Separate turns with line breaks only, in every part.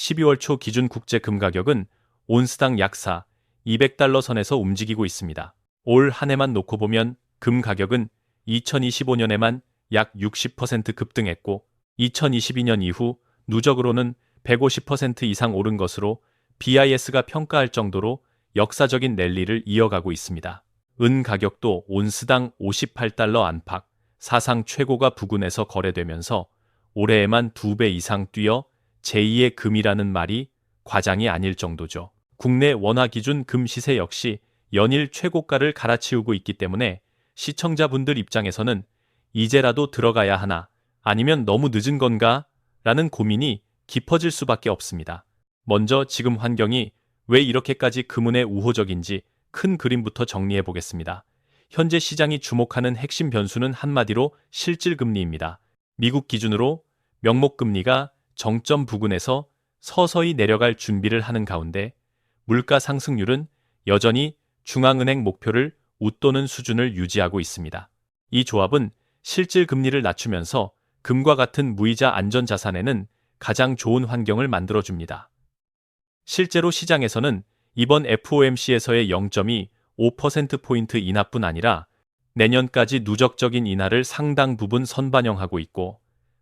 12월 초 기준 국제 금 가격은 온스당 약 200달러 선에서 움직이고 있습니다. 올 한 해만 놓고 보면 금 가격은 2025년에만 약 60% 급등했고 2022년 이후 누적으로는 150% 이상 오른 것으로 BIS가 평가할 정도로 역사적인 랠리를 이어가고 있습니다. 은 가격도 온스당 58달러 안팎, 사상 최고가 부근에서 거래되면서 올해에만 2배 이상 뛰어 제2의 금이라는 말이 과장이 아닐 정도죠. 국내 원화 기준 금 시세 역시 연일 최고가를 갈아치우고 있기 때문에 시청자분들 입장에서는 이제라도 들어가야 하나 아니면 너무 늦은 건가 라는 고민이 깊어질 수밖에 없습니다. 먼저 지금 환경이 왜 이렇게까지 금은에 우호적인지 큰 그림부터 정리해 보겠습니다. 현재 시장이 주목하는 핵심 변수는 한마디로 실질금리입니다. 미국 기준으로 명목금리가 정점 부근에서 서서히 내려갈 준비를 하는 가운데 물가 상승률은 여전히 중앙은행 목표를 웃도는 수준을 유지하고 있습니다. 이 조합은 실질금리를 낮추면서 금과 같은 무이자 안전자산에는 가장 좋은 환경을 만들어줍니다. 실제로 시장에서는 이번 FOMC에서의 0.25%포인트 인하뿐 아니라 내년까지 누적적인 인하를 상당 부분 선반영하고 있고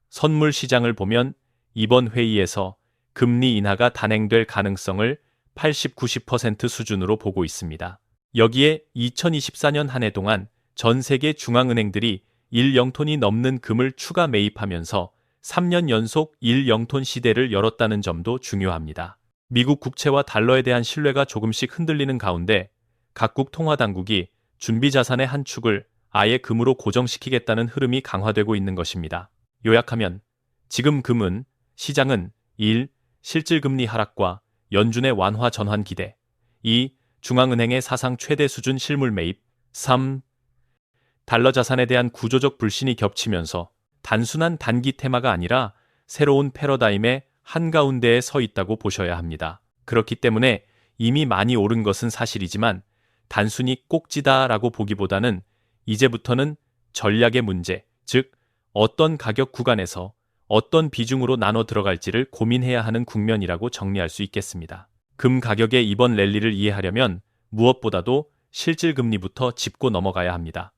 선물 시장을 보면 이번 회의에서 금리 인하가 단행될 가능성을 80-90% 수준으로 보고 있습니다. 여기에 2024년 한 해 동안 전 세계 중앙은행들이 1영톤이 넘는 금을 추가 매입하면서 3년 연속 1영톤 시대를 열었다는 점도 중요합니다. 미국 국채와 달러에 대한 신뢰가 조금씩 흔들리는 가운데 각국 통화당국이 준비자산의 한 축을 아예 금으로 고정시키겠다는 흐름이 강화되고 있는 것입니다. 요약하면 지금 금은 시장은 1. 실질금리 하락과 연준의 완화 전환 기대 2. 중앙은행의 사상 최대 수준 실물 매입 3. 달러 자산에 대한 구조적 불신이 겹치면서 단순한 단기 테마가 아니라 새로운 패러다임의 한가운데에 서 있다고 보셔야 합니다. 그렇기 때문에 이미 많이 오른 것은 사실이지만 단순히 꼭지다라고 보기보다는 이제부터는 전략의 문제, 즉 어떤 가격 구간에서 어떤 비중으로 나눠 들어갈지를 고민해야 하는 국면이라고 정리할 수 있겠습니다. 금 가격의 이번 랠리를 이해하려면 무엇보다도 실질금리부터 짚고 넘어가야 합니다.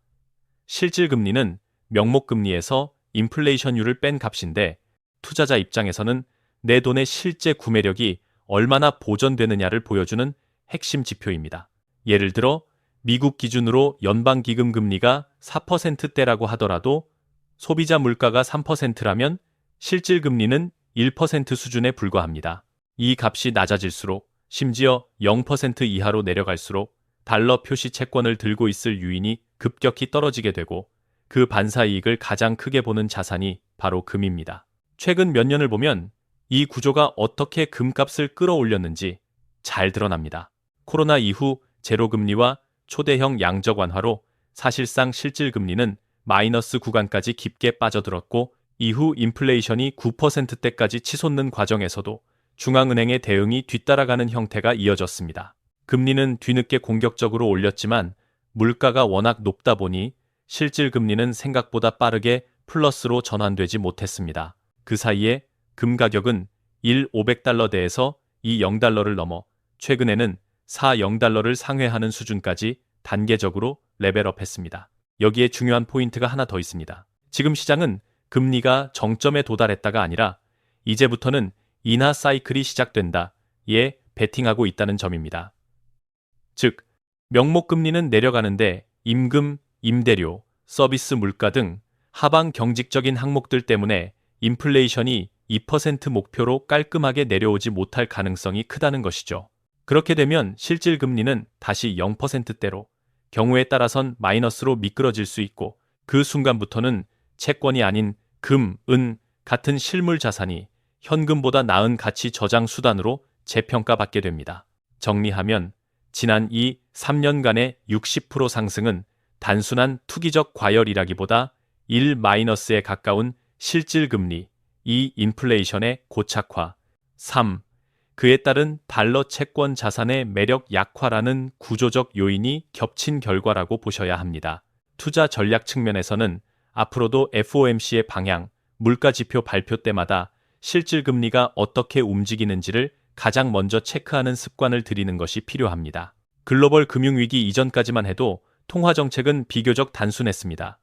실질금리는 명목금리에서 인플레이션율을 뺀 값인데 투자자 입장에서는 내 돈의 실제 구매력이 얼마나 보전되느냐를 보여주는 핵심 지표입니다. 예를 들어 미국 기준으로 연방기금 금리가 4%대라고 하더라도 소비자 물가가 3%라면 실질금리는 1% 수준에 불과합니다. 이 값이 낮아질수록 심지어 0% 이하로 내려갈수록 달러 표시 채권을 들고 있을 유인이 급격히 떨어지게 되고 그 반사이익을 가장 크게 보는 자산이 바로 금입니다. 최근 몇 년을 보면 이 구조가 어떻게 금값을 끌어올렸는지 잘 드러납니다. 코로나 이후 제로금리와 초대형 양적 완화로 사실상 실질금리는 마이너스 구간까지 깊게 빠져들었고 이후 인플레이션이 9%대까지 치솟는 과정에서도 중앙은행의 대응이 뒤따라가는 형태가 이어졌습니다. 금리는 뒤늦게 공격적으로 올렸지만 물가가 워낙 높다 보니 실질금리는 생각보다 빠르게 플러스로 전환되지 못했습니다. 그 사이에 금 가격은 1,500달러대에서 2,0달러를 넘어 최근에는 4,0달러를 상회하는 수준까지 단계적으로 레벨업했습니다. 여기에 중요한 포인트가 하나 더 있습니다. 지금 시장은 금리가 정점에 도달했다가 아니라 이제부터는 인하 사이클이 시작된다에 베팅하고 있다는 점입니다. 즉, 명목금리는 내려가는데 임금, 임대료, 서비스 물가 등 하방 경직적인 항목들 때문에 인플레이션이 2% 목표로 깔끔하게 내려오지 못할 가능성이 크다는 것이죠. 그렇게 되면 실질금리는 다시 0%대로, 경우에 따라선 마이너스로 미끄러질 수 있고 그 순간부터는 채권이 아닌 금, 은 같은 실물 자산이 현금보다 나은 가치 저장 수단으로 재평가받게 됩니다. 정리하면 지난 3년간의 60% 상승은 단순한 투기적 과열이라기보다 1-에 가까운 실질금리, 2. 인플레이션의 고착화, 3. 그에 따른 달러 채권 자산의 매력 약화라는 구조적 요인이 겹친 결과라고 보셔야 합니다. 투자 전략 측면에서는 앞으로도 FOMC의 방향, 물가 지표 발표 때마다 실질 금리가 어떻게 움직이는지를 가장 먼저 체크하는 습관을 들이는 것이 필요합니다. 글로벌 금융위기 이전까지만 해도 통화 정책은 비교적 단순했습니다.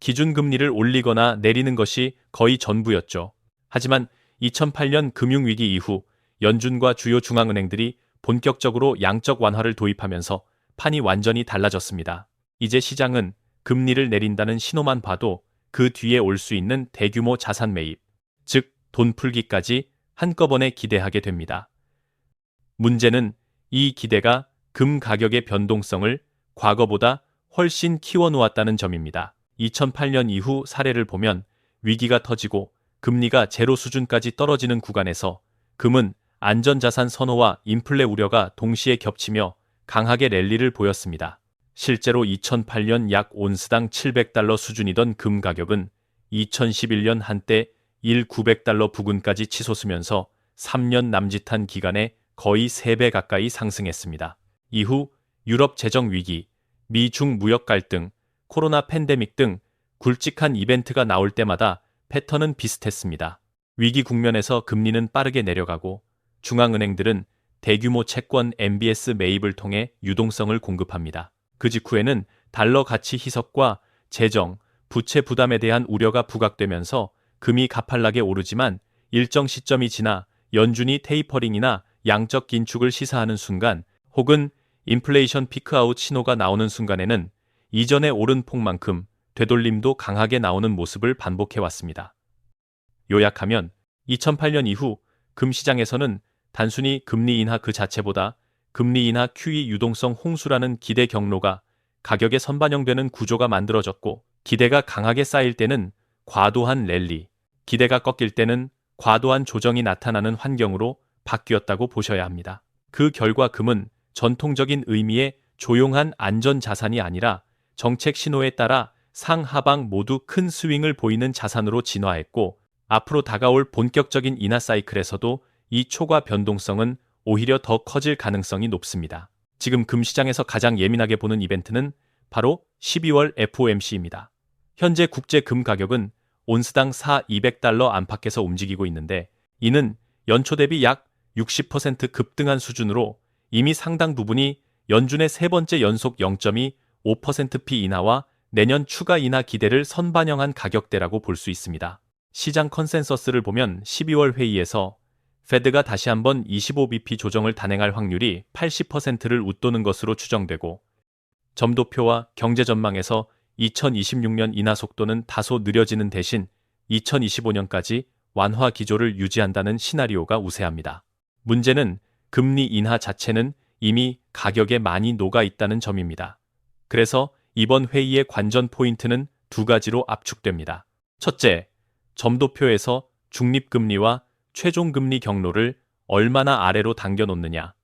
기준금리를 올리거나 내리는 것이 거의 전부였죠. 하지만 2008년 금융위기 이후 연준과 주요 중앙은행들이 본격적으로 양적 완화를 도입하면서 판이 완전히 달라졌습니다. 이제 시장은 금리를 내린다는 신호만 봐도 그 뒤에 올 수 있는 대규모 자산 매입, 즉 돈 풀기까지 한꺼번에 기대하게 됩니다. 문제는 이 기대가 금 가격의 변동성을 과거보다 훨씬 키워놓았다는 점입니다. 2008년 이후 사례를 보면 위기가 터지고 금리가 제로 수준까지 떨어지는 구간에서 금은 안전자산 선호와 인플레 우려가 동시에 겹치며 강하게 랠리를 보였습니다. 실제로 2008년 약 온스당 $700 수준이던 금 가격은 2011년 한때 1,900달러 부근까지 치솟으면서 3년 남짓한 기간에 거의 3배 가까이 상승했습니다. 이후 유럽 재정 위기, 미중 무역 갈등, 코로나 팬데믹 등 굵직한 이벤트가 나올 때마다 패턴은 비슷했습니다. 위기 국면에서 금리는 빠르게 내려가고 중앙은행들은 대규모 채권 MBS 매입을 통해 유동성을 공급합니다. 그 직후에는 달러 가치 희석과 재정, 부채 부담에 대한 우려가 부각되면서 금이 가팔나게 오르지만 일정 시점이 지나 연준이 테이퍼링이나 양적 긴축을 시사하는 순간 혹은 인플레이션 피크아웃 신호가 나오는 순간에는 이전에 오른 폭만큼 되돌림도 강하게 나오는 모습을 반복해왔습니다. 요약하면 2008년 이후 금시장에서는 단순히 금리 인하 그 자체보다 금리 인하 QE 유동성 홍수라는 기대 경로가 가격에 선반영되는 구조가 만들어졌고 기대가 강하게 쌓일 때는 과도한 랠리, 기대가 꺾일 때는 과도한 조정이 나타나는 환경으로 바뀌었다고 보셔야 합니다. 그 결과 금은 전통적인 의미의 조용한 안전자산이 아니라 정책 신호에 따라 상하방 모두 큰 스윙을 보이는 자산으로 진화했고 앞으로 다가올 본격적인 인하 사이클에서도 이 초과 변동성은 오히려 더 커질 가능성이 높습니다. 지금 금시장에서 가장 예민하게 보는 이벤트는 바로 12월 FOMC입니다. 현재 국제 금 가격은 온스당 $200 안팎에서 움직이고 있는데 이는 연초 대비 약 60% 급등한 수준으로 이미 상당 부분이 연준의 세 번째 연속 0.25%p 인하와 내년 추가 인하 기대를 선반영한 가격대라고 볼 수 있습니다. 시장 컨센서스를 보면 12월 회의에서 페드가 다시 한번 25bp 조정을 단행할 확률이 80%를 웃도는 것으로 추정되고 점도표와 경제 전망에서 2026년 인하 속도는 다소 느려지는 대신 2025년까지 완화 기조를 유지한다는 시나리오가 우세합니다. 문제는 금리 인하 자체는 이미 가격에 많이 녹아 있다는 점입니다. 그래서 이번 회의의 관전 포인트는 두 가지로 압축됩니다. 첫째, 점도표에서 중립금리와 최종금리 경로를 얼마나 아래로 당겨놓느냐.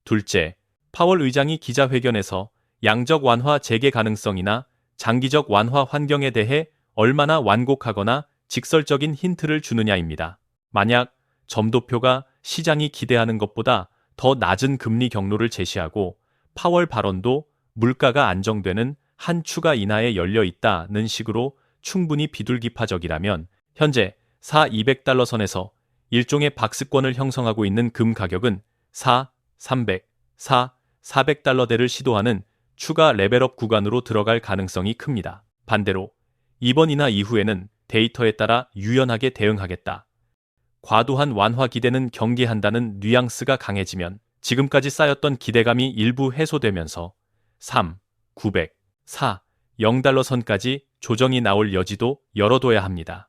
둘째, 파월 의장이 기자회견에서 양적 완화 재개 가능성이나 장기적 완화 환경에 대해 얼마나 완곡하거나 직설적인 힌트를 주느냐입니다. 만약 점도표가 시장이 기대하는 것보다 더 낮은 금리 경로를 제시하고 파월 발언도 물가가 안정되는 한 추가 인하에 열려 있다는 식으로 충분히 비둘기파적이라면 현재 $200 선에서 일종의 박스권을 형성하고 있는 금 가격은 $300, $400대를 시도하는 추가 레벨업 구간으로 들어갈 가능성이 큽니다. 반대로 이번 인하 이후에는 데이터에 따라 유연하게 대응하겠다. 과도한 완화 기대는 경계한다는 뉘앙스가 강해지면 지금까지 쌓였던 기대감이 일부 해소되면서 900, $0 선까지 조정이 나올 여지도 열어둬야 합니다.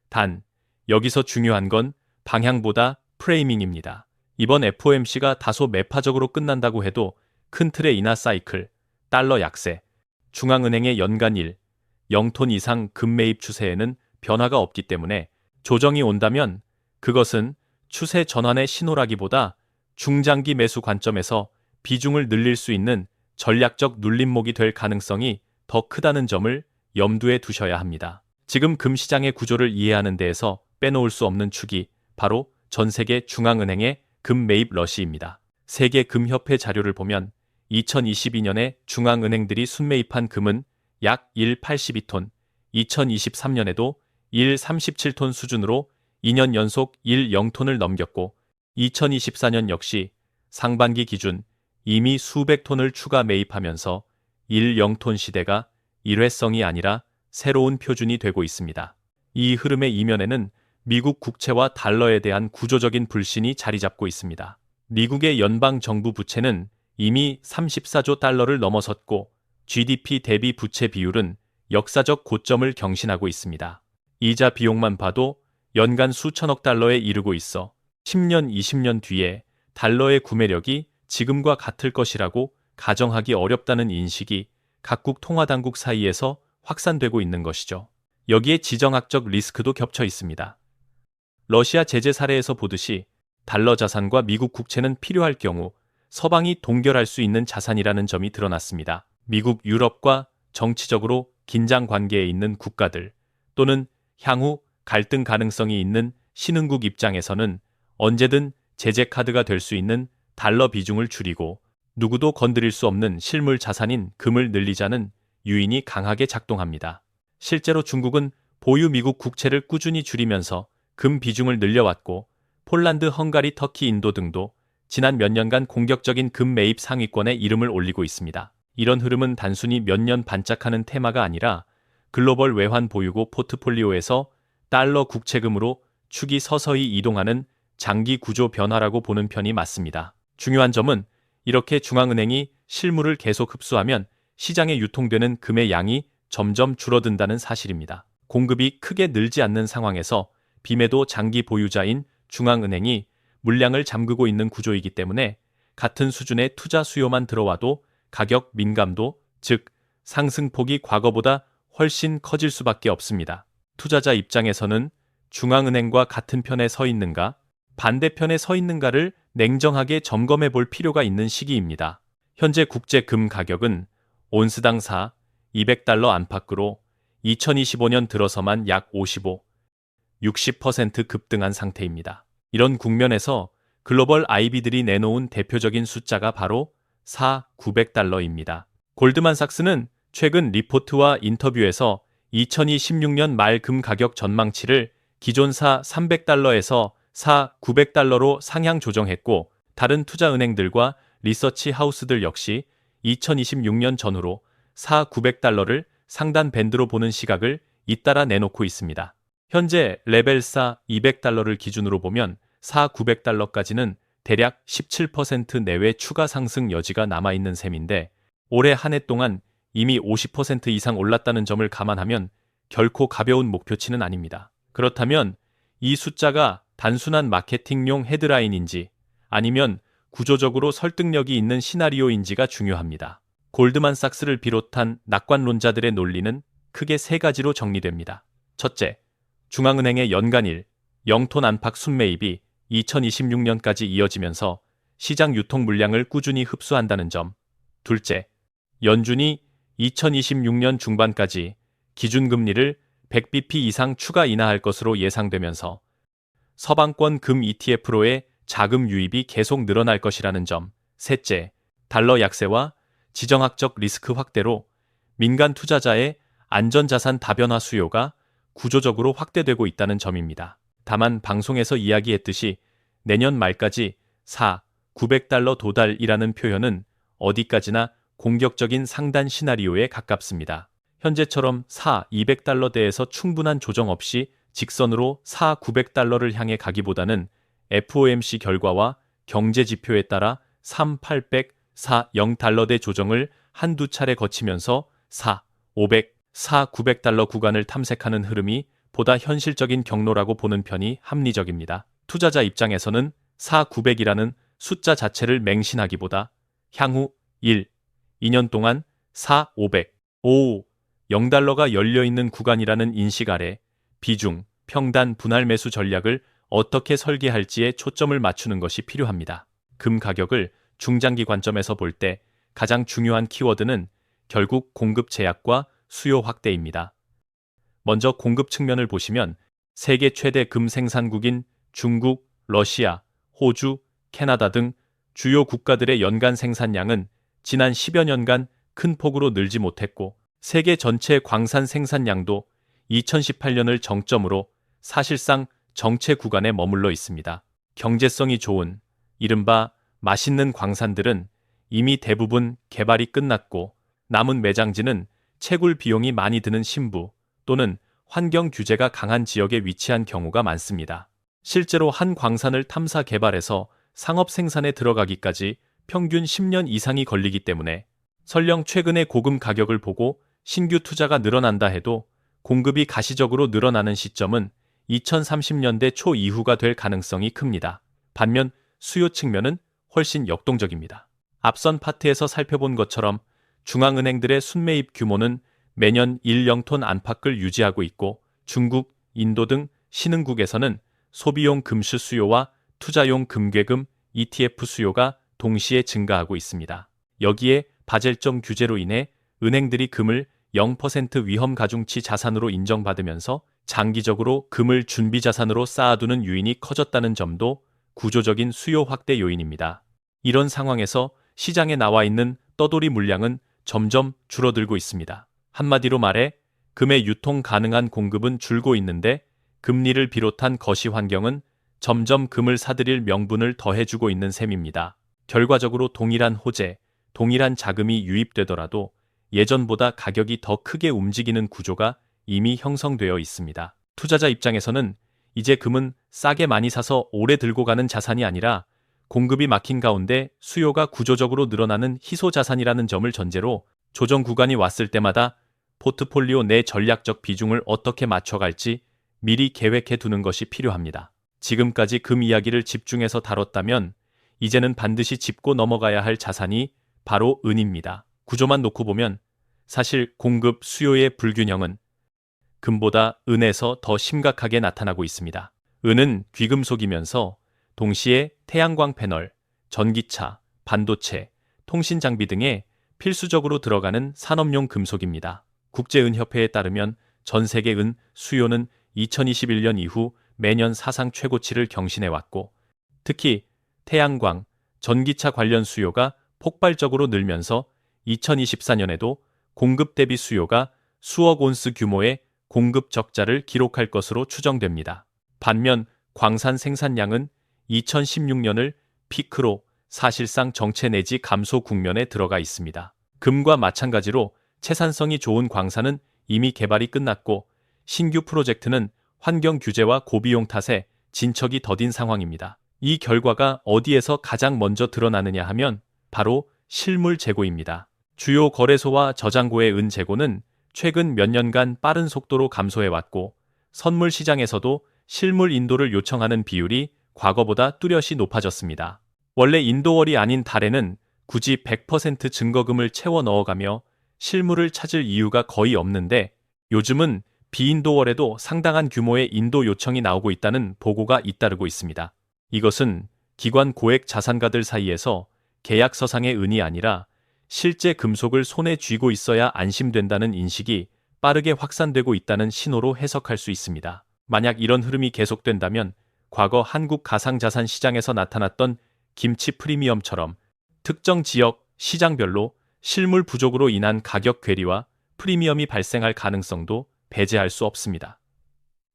단, 여기서 중요한 건 방향보다 프레이밍입니다. 이번 FOMC가 다소 매파적으로 끝난다고 해도 큰 틀의 인하 사이클, 달러 약세, 중앙은행의 연간 0톤 이상 금 매입 추세에는 변화가 없기 때문에 조정이 온다면 그것은 추세 전환의 신호라기보다 중장기 매수 관점에서 비중을 늘릴 수 있는 전략적 눌림목이 될 가능성이 더 크다는 점을 염두에 두셔야 합니다. 지금 금시장의 구조를 이해하는 데에서 빼놓을 수 없는 축이 바로 전 세계 중앙은행의 금 매입 러시입니다. 세계 금협회 자료를 보면 2022년에 중앙은행들이 순매입한 금은 약 182톤, 2023년에도 137톤 수준으로 2년 연속 1.0톤을 넘겼고 2024년 역시 상반기 기준 이미 수백 톤을 추가 매입하면서 1.0톤 시대가 일회성이 아니라 새로운 표준이 되고 있습니다. 이 흐름의 이면에는 미국 국채와 달러에 대한 구조적인 불신이 자리 잡고 있습니다. 미국의 연방정부 부채는 이미 34조 달러를 넘어섰고 GDP 대비 부채 비율은 역사적 고점을 경신하고 있습니다. 이자 비용만 봐도 연간 수천억 달러에 이르고 있어 10년, 20년 뒤에 달러의 구매력이 지금과 같을 것이라고 가정하기 어렵다는 인식이 각국 통화당국 사이에서 확산되고 있는 것이죠. 여기에 지정학적 리스크도 겹쳐 있습니다. 러시아 제재 사례에서 보듯이 달러 자산과 미국 국채는 필요할 경우 서방이 동결할 수 있는 자산이라는 점이 드러났습니다. 미국, 유럽과 정치적으로 긴장 관계에 있는 국가들 또는 향후 갈등 가능성이 있는 신흥국 입장에서는 언제든 제재 카드가 될 수 있는 달러 비중을 줄이고 누구도 건드릴 수 없는 실물 자산인 금을 늘리자는 유인이 강하게 작동합니다. 실제로 중국은 보유 미국 국채를 꾸준히 줄이면서 금 비중을 늘려왔고 폴란드, 헝가리, 터키, 인도 등도 지난 몇 년간 공격적인 금 매입 상위권에 이름을 올리고 있습니다. 이런 흐름은 단순히 몇 년 반짝하는 테마가 아니라 글로벌 외환 보유고 포트폴리오에서 달러 국채금으로 축이 서서히 이동하는 장기 구조 변화라고 보는 편이 맞습니다. 중요한 점은 이렇게 중앙은행이 실물을 계속 흡수하면 시장에 유통되는 금의 양이 점점 줄어든다는 사실입니다. 공급이 크게 늘지 않는 상황에서 빔에도 장기 보유자인 중앙은행이 물량을 잠그고 있는 구조이기 때문에 같은 수준의 투자 수요만 들어와도 가격 민감도, 즉 상승폭이 과거보다 훨씬 커질 수밖에 없습니다. 투자자 입장에서는 중앙은행과 같은 편에 서 있는가, 반대편에 서 있는가를 냉정하게 점검해 볼 필요가 있는 시기입니다. 현재 국제 금 가격은 온스당 200달러 안팎으로 2025년 들어서만 약 60% 급등한 상태입니다. 이런 국면에서 글로벌 IB들이 내놓은 대표적인 숫자가 바로 900달러입니다. 골드만삭스는 최근 리포트와 인터뷰에서 2026년 말 금 가격 전망치를 기존 300달러에서 900달러로 상향 조정했고 다른 투자은행들과 리서치 하우스들 역시 2026년 전후로 900달러를 상단 밴드로 보는 시각을 잇따라 내놓고 있습니다. 현재 레벨 200달러를 기준으로 보면 900달러까지는 대략 17% 내외 추가 상승 여지가 남아있는 셈인데 올해 한 해 동안 이미 50% 이상 올랐다는 점을 감안하면 결코 가벼운 목표치는 아닙니다. 그렇다면 이 숫자가 단순한 마케팅용 헤드라인인지 아니면 구조적으로 설득력이 있는 시나리오인지가 중요합니다. 골드만삭스를 비롯한 낙관론자들의 논리는 크게 세 가지로 정리됩니다. 첫째, 중앙은행의 연간 0톤 안팎 순매입이 2026년까지 이어지면서 시장 유통 물량을 꾸준히 흡수한다는 점. 둘째, 연준이 2026년 중반까지 기준금리를 100bp 이상 추가 인하할 것으로 예상되면서 서방권 금 ETF로의 자금 유입이 계속 늘어날 것이라는 점. 셋째, 달러 약세와 지정학적 리스크 확대로 민간 투자자의 안전자산 다변화 수요가 구조적으로 확대되고 있다는 점입니다. 다만 방송에서 이야기했듯이 내년 말까지 900달러 도달이라는 표현은 어디까지나 공격적인 상단 시나리오에 가깝습니다. 현재처럼 200달러대에서 충분한 조정 없이 직선으로 900달러를 향해 가기보다는 FOMC 결과와 경제 지표에 따라 800, 0달러대 조정을 한두 차례 거치면서 500, 900달러 구간을 탐색하는 흐름이 보다 현실적인 경로라고 보는 편이 합리적입니다. 투자자 입장에서는 900이라는 숫자 자체를 맹신하기보다 향후 2년 동안 500, 0달러가 열려있는 구간이라는 인식 아래 비중, 평단, 분할 매수 전략을 어떻게 설계할지에 초점을 맞추는 것이 필요합니다. 금 가격을 중장기 관점에서 볼 때 가장 중요한 키워드는 결국 공급 제약과 수요 확대입니다. 먼저 공급 측면을 보시면 세계 최대 금 생산국인 중국, 러시아, 호주, 캐나다 등 주요 국가들의 연간 생산량은 지난 10여 년간 큰 폭으로 늘지 못했고 세계 전체 광산 생산량도 2018년을 정점으로 사실상 정체 구간에 머물러 있습니다. 경제성이 좋은 이른바 맛있는 광산들은 이미 대부분 개발이 끝났고 남은 매장지는 채굴 비용이 많이 드는 신부 또는 환경 규제가 강한 지역에 위치한 경우가 많습니다. 실제로 한 광산을 탐사 개발해서 상업 생산에 들어가기까지 평균 10년 이상이 걸리기 때문에 설령 최근의 고금 가격을 보고 신규 투자가 늘어난다 해도 공급이 가시적으로 늘어나는 시점은 2030년대 초 이후가 될 가능성이 큽니다. 반면 수요 측면은 훨씬 역동적입니다. 앞선 파트에서 살펴본 것처럼 중앙은행들의 순매입 규모는 매년 1,000톤 안팎을 유지하고 있고 중국, 인도 등 신흥국에서는 소비용 금수 수요와 투자용 금괴금, ETF 수요가 동시에 증가하고 있습니다. 여기에 바젤점 규제로 인해 은행들이 금을 0% 위험 가중치 자산으로 인정받으면서 장기적으로 금을 준비 자산으로 쌓아두는 유인이 커졌다는 점도 구조적인 수요 확대 요인입니다. 이런 상황에서 시장에 나와 있는 떠돌이 물량은 점점 줄어들고 있습니다. 한마디로 말해 금의 유통 가능한 공급은 줄고 있는데 금리를 비롯한 거시 환경은 점점 금을 사들일 명분을 더해주고 있는 셈입니다. 결과적으로 동일한 호재, 동일한 자금이 유입되더라도 예전보다 가격이 더 크게 움직이는 구조가 이미 형성되어 있습니다. 투자자 입장에서는 이제 금은 싸게 많이 사서 오래 들고 가는 자산이 아니라 공급이 막힌 가운데 수요가 구조적으로 늘어나는 희소 자산이라는 점을 전제로 조정 구간이 왔을 때마다 포트폴리오 내 전략적 비중을 어떻게 맞춰갈지 미리 계획해 두는 것이 필요합니다. 지금까지 금 이야기를 집중해서 다뤘다면 이제는 반드시 짚고 넘어가야 할 자산이 바로 은입니다. 구조만 놓고 보면 사실 공급 수요의 불균형은 금보다 은에서 더 심각하게 나타나고 있습니다. 은은 귀금속이면서 동시에 태양광 패널, 전기차, 반도체, 통신 장비 등에 필수적으로 들어가는 산업용 금속입니다. 국제은협회에 따르면 전 세계 은 수요는 2021년 이후 매년 사상 최고치를 경신해왔고 특히 태양광, 전기차 관련 수요가 폭발적으로 늘면서 2024년에도 공급 대비 수요가 수억 온스 규모의 공급 적자를 기록할 것으로 추정됩니다. 반면 광산 생산량은 2016년을 피크로 사실상 정체 내지 감소 국면에 들어가 있습니다. 금과 마찬가지로 채산성이 좋은 광산은 이미 개발이 끝났고 신규 프로젝트는 환경 규제와 고비용 탓에 진척이 더딘 상황입니다. 이 결과가 어디에서 가장 먼저 드러나느냐 하면 바로 실물 재고입니다. 주요 거래소와 저장고의 은 재고는 최근 몇 년간 빠른 속도로 감소해왔고 선물 시장에서도 실물 인도를 요청하는 비율이 과거보다 뚜렷이 높아졌습니다. 원래 인도월이 아닌 달에는 굳이 100% 증거금을 채워 넣어가며 실물을 찾을 이유가 거의 없는데 요즘은 비인도월에도 상당한 규모의 인도 요청이 나오고 있다는 보고가 잇따르고 있습니다. 이것은 기관 고액 자산가들 사이에서 계약서상의 은이 아니라 실제 금속을 손에 쥐고 있어야 안심된다는 인식이 빠르게 확산되고 있다는 신호로 해석할 수 있습니다. 만약 이런 흐름이 계속된다면 과거 한국 가상자산 시장에서 나타났던 김치 프리미엄처럼 특정 지역, 시장별로 실물 부족으로 인한 가격 괴리와 프리미엄이 발생할 가능성도 배제할 수 없습니다.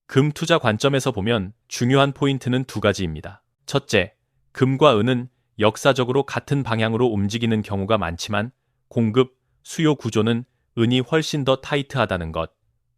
금 투자 관점에서 보면 중요한 포인트는 두 가지입니다. 첫째, 금과 은은 역사적으로 같은 방향으로 움직이는 경우가 많지만 공급, 수요 구조는 은이 훨씬 더 타이트하다는 것.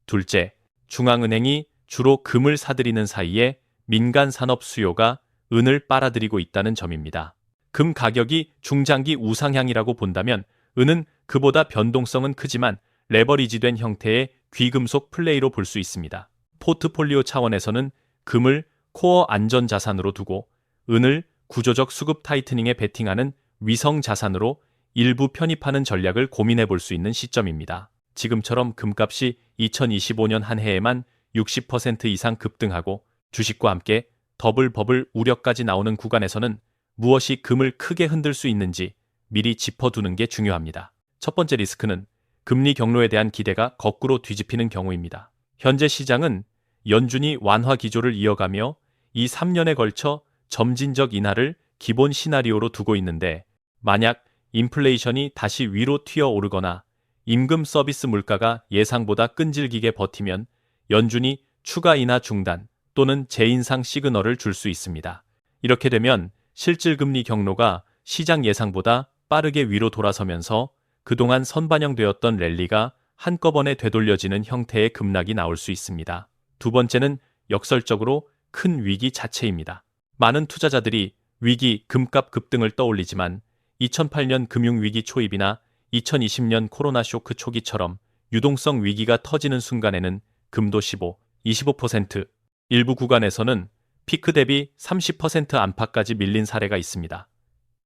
둘째, 중앙은행이 주로 금을 사들이는 사이에 민간 산업 수요가 은을 빨아들이고 있다는 점입니다. 금 가격이 중장기 우상향이라고 본다면 은은 그보다 변동성은 크지만 레버리지된 형태의 귀금속 플레이로 볼 수 있습니다. 포트폴리오 차원에서는 금을 코어 안전자산으로 두고 은을 구조적 수급 타이트닝에 베팅하는 위성 자산으로 일부 편입하는 전략을 고민해 볼 수 있는 시점입니다. 지금처럼 금값이 2025년 한 해에만 60% 이상 급등하고 주식과 함께 더블 버블 우려까지 나오는 구간에서는 무엇이 금을 크게 흔들 수 있는지 미리 짚어두는 게 중요합니다. 첫 번째 리스크는 금리 경로에 대한 기대가 거꾸로 뒤집히는 경우입니다. 현재 시장은 연준이 완화 기조를 이어가며 이 3년에 걸쳐 점진적 인하를 기본 시나리오로 두고 있는데 만약 인플레이션이 다시 위로 튀어오르거나 임금 서비스 물가가 예상보다 끈질기게 버티면 연준이 추가 인하 중단 또는 재인상 시그널을 줄 수 있습니다. 이렇게 되면 실질금리 경로가 시장 예상보다 빠르게 위로 돌아서면서 그동안 선반영되었던 랠리가 한꺼번에 되돌려지는 형태의 급락이 나올 수 있습니다. 두 번째는 역설적으로 큰 위기 자체입니다. 많은 투자자들이 위기, 금값 급등을 떠올리지만 2008년 금융위기 초입이나 2020년 코로나 쇼크 초기처럼 유동성 위기가 터지는 순간에는 금도 15, 25%, 일부 구간에서는 피크 대비 30% 안팎까지 밀린 사례가 있습니다.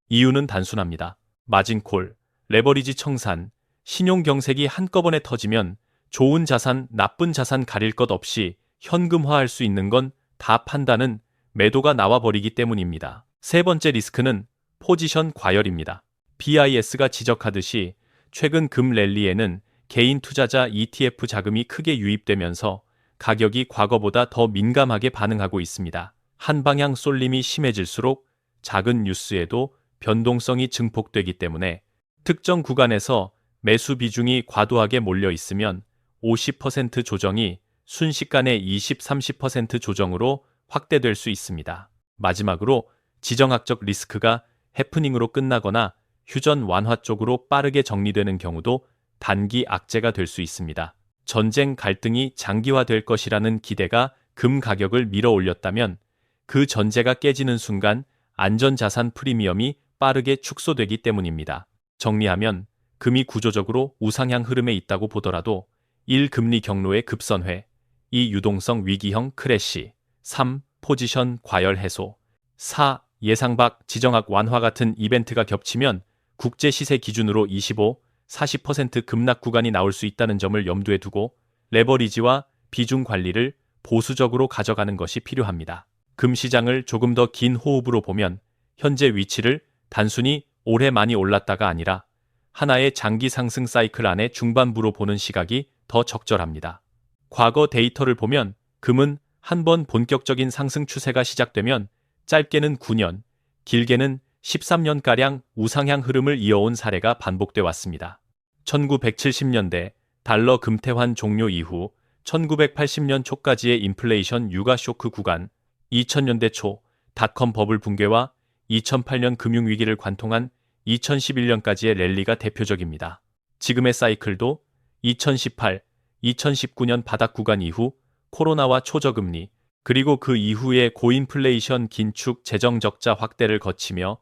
이유는 단순합니다. 마진콜, 레버리지 청산, 신용 경색이 한꺼번에 터지면 좋은 자산, 나쁜 자산 가릴 것 없이 현금화할 수 있는 건 다 판다는 매도가 나와버리기 때문입니다. 세 번째 리스크는 포지션 과열입니다. BIS가 지적하듯이 최근 금 랠리에는 개인 투자자 ETF 자금이 크게 유입되면서 가격이 과거보다 더 민감하게 반응하고 있습니다. 한 방향 쏠림이 심해질수록 작은 뉴스에도 변동성이 증폭되기 때문에 특정 구간에서 매수 비중이 과도하게 몰려 있으면 50% 조정이 순식간에 20, 30% 조정으로 확대될 수 있습니다. 마지막으로 지정학적 리스크가 해프닝으로 끝나거나 휴전 완화 쪽으로 빠르게 정리되는 경우도 단기 악재가 될 수 있습니다. 전쟁 갈등이 장기화될 것이라는 기대가 금 가격을 밀어 올렸다면 그 전제가 깨지는 순간 안전자산 프리미엄이 빠르게 축소되기 때문입니다. 정리하면 금이 구조적으로 우상향 흐름에 있다고 보더라도 1. 금리 경로의 급선회, 2. 유동성 위기형 크래시, 3. 포지션 과열 해소, 4. 예상 밖 지정학 완화 같은 이벤트가 겹치면 국제 시세 기준으로 25, 40% 급락 구간이 나올 수 있다는 점을 염두에 두고 레버리지와 비중 관리를 보수적으로 가져가는 것이 필요합니다. 금 시장을 조금 더 긴 호흡으로 보면 현재 위치를 단순히 올해 많이 올랐다가 아니라 하나의 장기 상승 사이클 안의 중반부로 보는 시각이 더 적절합니다. 과거 데이터를 보면 금은 한번 본격적인 상승 추세가 시작되면 짧게는 9년, 길게는 13년가량 우상향 흐름을 이어온 사례가 반복돼 왔습니다. 1970년대 달러 금태환 종료 이후 1980년 초까지의 인플레이션 유가 쇼크 구간, 2000년대 초 닷컴 버블 붕괴와 2008년 금융위기를 관통한 2011년까지의 랠리가 대표적입니다. 지금의 사이클도 2018, 2019년 바닥 구간 이후 코로나와 초저금리, 그리고 그 이후의 고인플레이션 긴축 재정 적자 확대를 거치며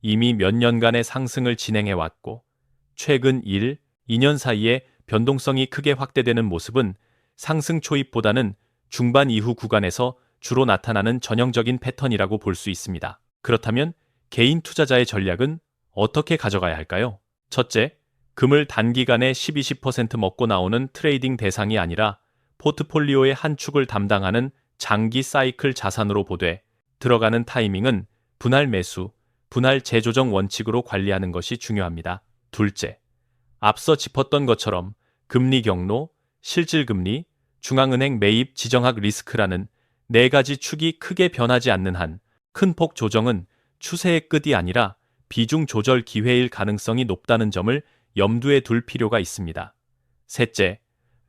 이미 몇 년간의 상승을 진행해왔고 최근 1, 2년 사이에 변동성이 크게 확대되는 모습은 상승 초입보다는 중반 이후 구간에서 주로 나타나는 전형적인 패턴이라고 볼 수 있습니다. 그렇다면 개인 투자자의 전략은 어떻게 가져가야 할까요? 첫째, 금을 단기간에 10-20% 먹고 나오는 트레이딩 대상이 아니라 포트폴리오의 한 축을 담당하는 장기 사이클 자산으로 보되 들어가는 타이밍은 분할 매수, 분할 재조정 원칙으로 관리하는 것이 중요합니다. 둘째, 앞서 짚었던 것처럼 금리 경로, 실질금리, 중앙은행 매입 지정학 리스크라는 네 가지 축이 크게 변하지 않는 한 큰 폭 조정은 추세의 끝이 아니라 비중 조절 기회일 가능성이 높다는 점을 염두에 둘 필요가 있습니다. 셋째,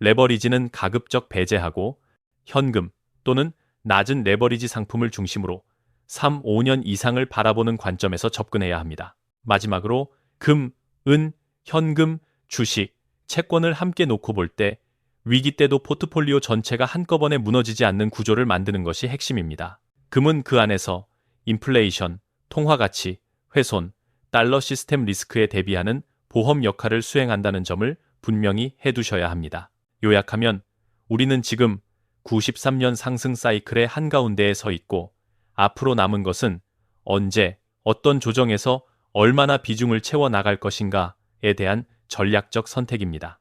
레버리지는 가급적 배제하고 현금 또는 낮은 레버리지 상품을 중심으로 3, 5년 이상을 바라보는 관점에서 접근해야 합니다. 마지막으로 금, 은, 현금, 주식, 채권을 함께 놓고 볼 때 위기 때도 포트폴리오 전체가 한꺼번에 무너지지 않는 구조를 만드는 것이 핵심입니다. 금은 그 안에서 인플레이션, 통화가치, 훼손, 달러 시스템 리스크에 대비하는 보험 역할을 수행한다는 점을 분명히 해두셔야 합니다. 요약하면 우리는 지금 93년 상승 사이클의 한가운데에 서 있고 앞으로 남은 것은 언제, 어떤 조정에서 얼마나 비중을 채워 나갈 것인가에 대한 전략적 선택입니다.